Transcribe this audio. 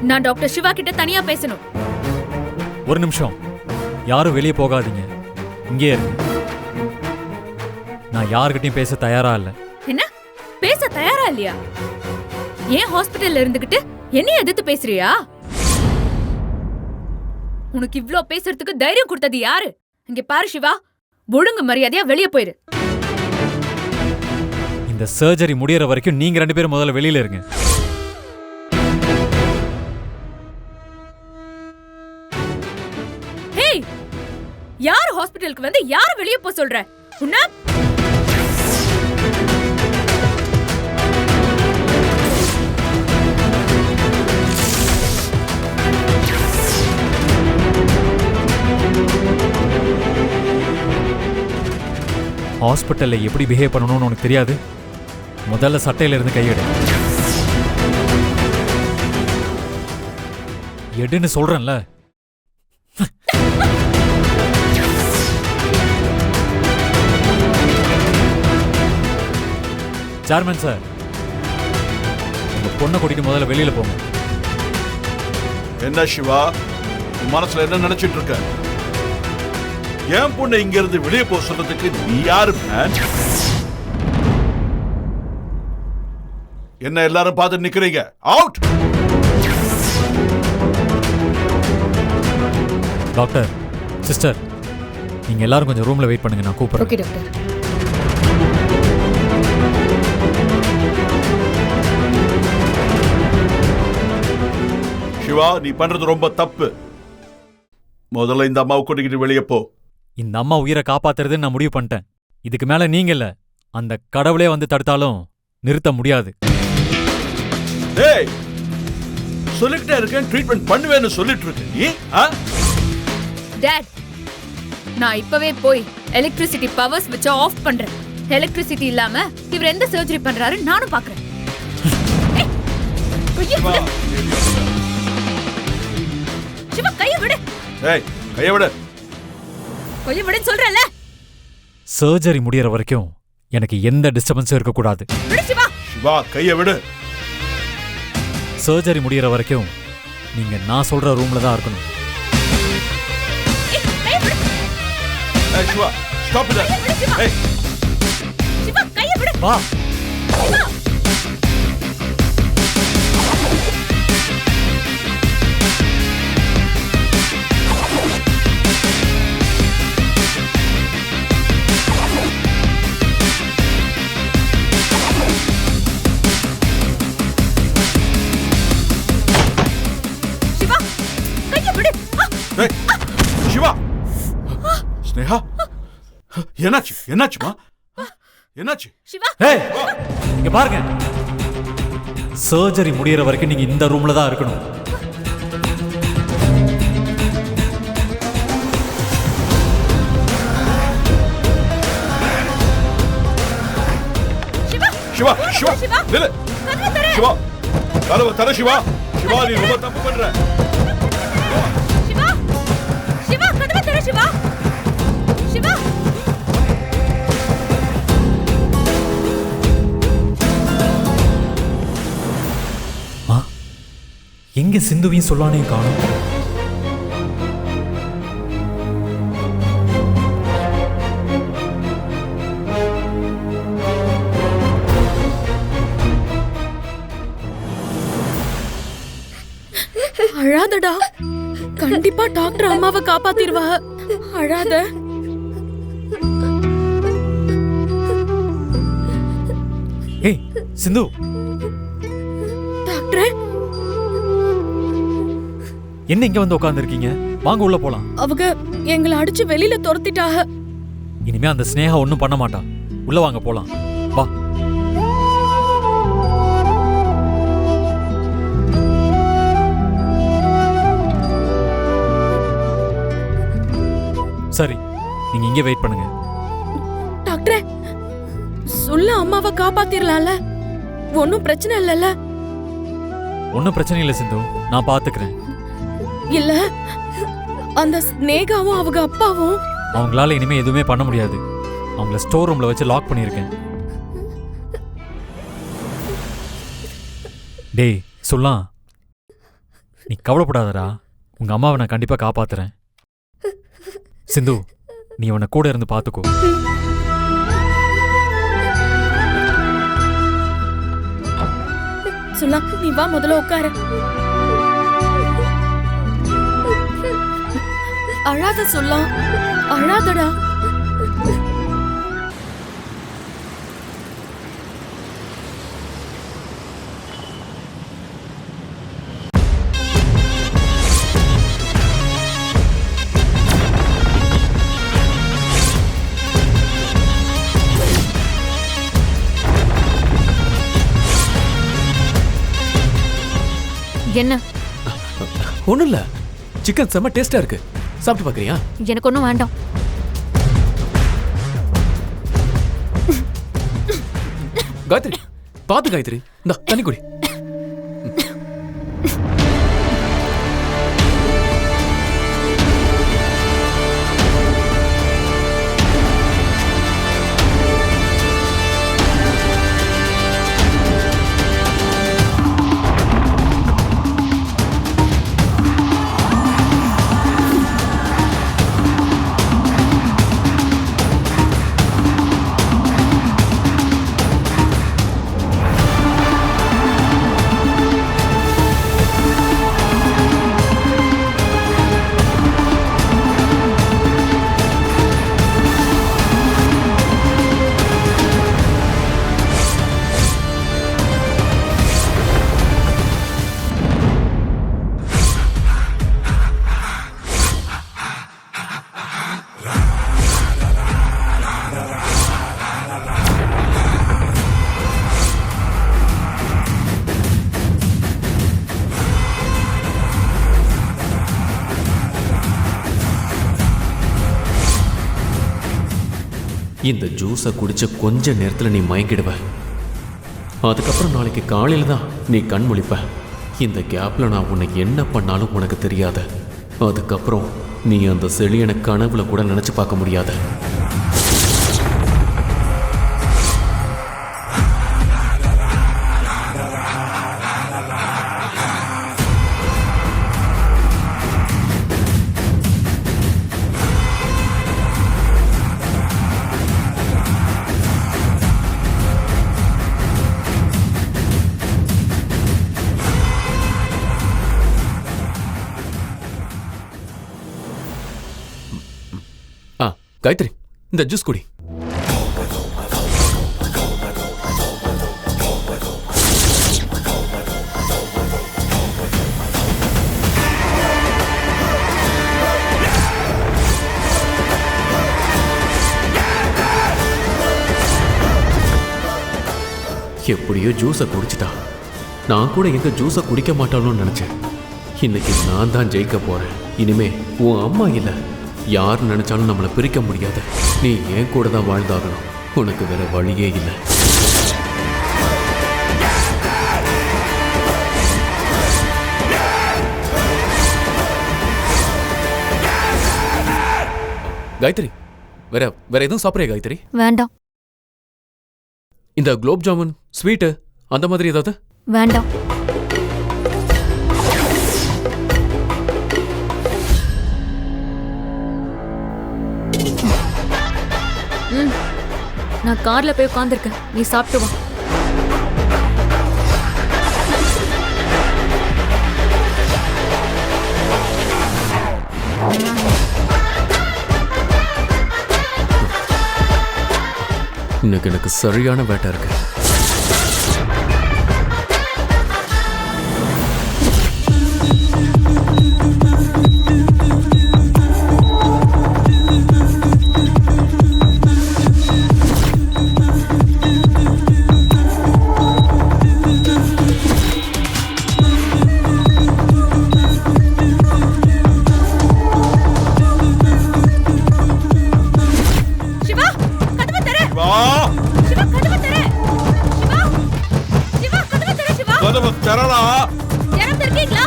நான் டாக்டர் சிவா கிட்ட தனியா பேசணும். ஒரு நிமிஷம், யாரும் வெளியே போகாதீங்க, இங்கே இருங்க. நான் யாருக்கிட்டையும் பேச தயாரா இல்ல. என்ன பேச தயாரா இல்லையா? ஏன் ஹாஸ்பிடல்ல இருந்துகிட்டு என்னைய எதிர்த்து பேசுறியா? உனக்கு இவ்ளோ பேசுறதுக்கு தைரியம் கொடுத்தது யாரு? இங்க பாரு சிவா, ஒழுங்கு மரியாதையா வெளியே போயிரு. இந்த சர்ஜரி முடியற வரைக்கும் நீங்க 2 பேரும் முதல்ல வெளியில இருங்க. ஹேய், யார் ஹாஸ்பிடலுக்கு வந்து யார் வெளியே போ சொல்ற? உன்ன ஹாஸ்பிட்டல்ல எப்படி பிஹேவ் பண்ணணும்னு உனக்கு தெரியாது? முதல்ல சட்டையில இருந்து கையெடு. எடுன்னு சொல்றேன்ல. சேர்மன் சார், உங்க பொண்ணை கூட்டிட்டு முதல்ல வெளியில போங்க. என்ன சிவா, உன் மனசுல என்ன நினைச்சிட்டு இருக்க? என் பொண்ணை இங்க இருந்து வெளியே போக சொல்றதுக்கு நீ யாரு? என்ன எல்லாரும் பார்த்து நிக்கிறீங்க? அவுட்! டாக்டர், சிஸ்டர், நீங்க எல்லாரும் கொஞ்சம் ரூம்ல வெயிட் பண்ணுங்க, நான் கூப்பிடுறேன். Okay doctor. சிவா, நீ பண்றது ரொம்ப தப்பு. முதல்ல இந்த அம்மாவை கூட்டிக்கிட்டு வெளியே போ. இந்த அம்மா உயிரை காப்பாத்துறதுன்னு நான் முடிவு பண்ணிட்டேன். இதுக்கு மேல நீங்க இல்ல, அந்த கடவுளே வந்து தடுத்தாலும் நிறுத்த முடியாது. டேய், சொல்லிக்கிட்டே இருக்கேன், ட்ரீட்மெண்ட் பண்ணுவேன்னு சொல்லிட்டு இருக்க நீ. டாட், நான் இப்பவே போய் எலக்ட்ரிசிட்டி பவர் ஸ்விட்சை ஆஃப் பண்றேன். எலக்ட்ரிசிட்டி இல்லாம இவர் எந்த சர்ஜரி பண்றாரு நானும் பாக்குறேன். சிவா, கைய விடு. ஏய், கைய விடு. கைய விடுன்னு சொல்றேன்ல. சர்ஜரி முடியற வரைக்கும் எனக்கு எந்த டிஸ்டர்பன்ஸும் இருக்க கூடாது. விடு சிவா. சிவா, கைய விடு. சர்ஜரி முடியற வரைக்கும் நீங்க நான் சொல்ற ரூம்ல தான் இருக்கணும். ஏய் சிவா, ஸ்டாப் இட். ஏய் சிவா, கைய விடு. வா. சிவா. சிவா, ஸ்னேகா, என்னாச்சு? என்னாச்சுமா? என்னாச்சு? சிவா, ஏய், இங்க பாருங்க. சர்ஜரி முடியற வரைக்கும் நீங்க இந்த ரூம்ல தான் இருக்கணும். சிவா, சிவா, நில்லு. சிவா, கதவை தர. சிவா, சிவா, நீ ரொம்ப தப்பு பண்ற. சிவா, சிவா, கதவை தர. சிவா, சிவா. எங்க சிந்துவையும் சொல்லானே காணும். அழாதடா, கண்டிப்பா டாக்டர் அம்மாவை காப்பாத்திடுவா. அழாத. ஏய் சிந்து. டாக்டர், என்ன இங்க வந்து உட்கார்ந்துருக்கீங்க? வாங்க உள்ள போலாம். அவங்க எங்களை அடிச்சு வெளியில துரத்திட்டாக. இனிமே அந்த ஸ்னேகா ஒண்ணும் பண்ண மாட்டா. உள்ள வாங்க போலாம். வா. சரி, நீங்க இங்கே வெயிட் பண்ணுங்க. டாக்டர், சொல்ல அம்மாவை காப்பாத்திரலாம்ல? ஒன்னும் பிரச்சனை இல்லல்ல? ஒன்னும் பிரச்சனை இல்லை சிந்து, நான் பாத்துக்கிறேன். இல்ல, அந்த ஸ்னேகாவும் அவங்க அப்பாவும் அவங்களால இனிமே எதுவுமே பண்ண முடியாது. அவங்கள ஸ்டோர் ரூம்ல வச்சு லாக் பண்ணியிருக்கேன். டேய் சொல்லலாம், நீ கவலைப்படாதடா. உங்க அம்மாவை நான் கண்டிப்பா காப்பாத்துறேன். சிந்து, நீ அவனை கூட இருந்து பாத்துக்கோ. சுல்லா, நீ வா முதல்ல உட்கார. அழாத சொல்லா, அழாதடா. என்ன? ஒண்ணும் இல்ல, சிக்கன் செம்ம டேஸ்டா இருக்கு. சாப்பிட்டு பாக்குறியா? எனக்கு ஒன்றும் வேண்டாம். காயத்ரி, பாத்து காயத்ரி, இந்தா தண்ணி குடி. இந்த ஜூஸை குடிச்ச கொஞ்ச நேரத்துல நீ மயங்கிடுவ. அதுக்கப்புறம் நாளைக்கு காலையில தான் நீ கண் முழிப்ப. இந்த கேப்ல நான் உன்னை என்ன பண்ணாலும் உனக்கு தெரியாது. அதுக்கப்புறம் நீ அந்த செழியனை கனவுல கூட நினைச்சு பார்க்க முடியாது. காயத்ரி, இந்த ஜூஸ் குடி. எப்படியோ ஜூஸை குடிச்சிட்டா. நான் கூட எங்க ஜூஸை குடிக்க மாட்டானோன்னு நினைச்சேன். இன்னைக்கு நான் தான் ஜெயிக்க போறேன். இனிமே உன் அம்மா இல்லை, யார் நினைச்சாலும் நம்மளை பிரிக்க முடியாது. நீ ஏன் கூட தான் வாழ்ந்தாகணும். உனக்கு வேற வழியே இல்லை. காயத்ரி, வேற வேற எதுவும் சாப்பிட்றியா காயத்ரி? வேண்டாம். இந்த குலோப் ஜாமுன், ஸ்வீட்டு அந்த மாதிரி ஏதாவது? வேண்டாம். நான் கார்ல போய் உட்கார்ந்திருக்கேன், நீ சாப்பிட்டு வா. இன்னைக்கு எனக்கு சரியான வேட்டை இருக்கு. கதவை திறடா. இருக்கீங்களா?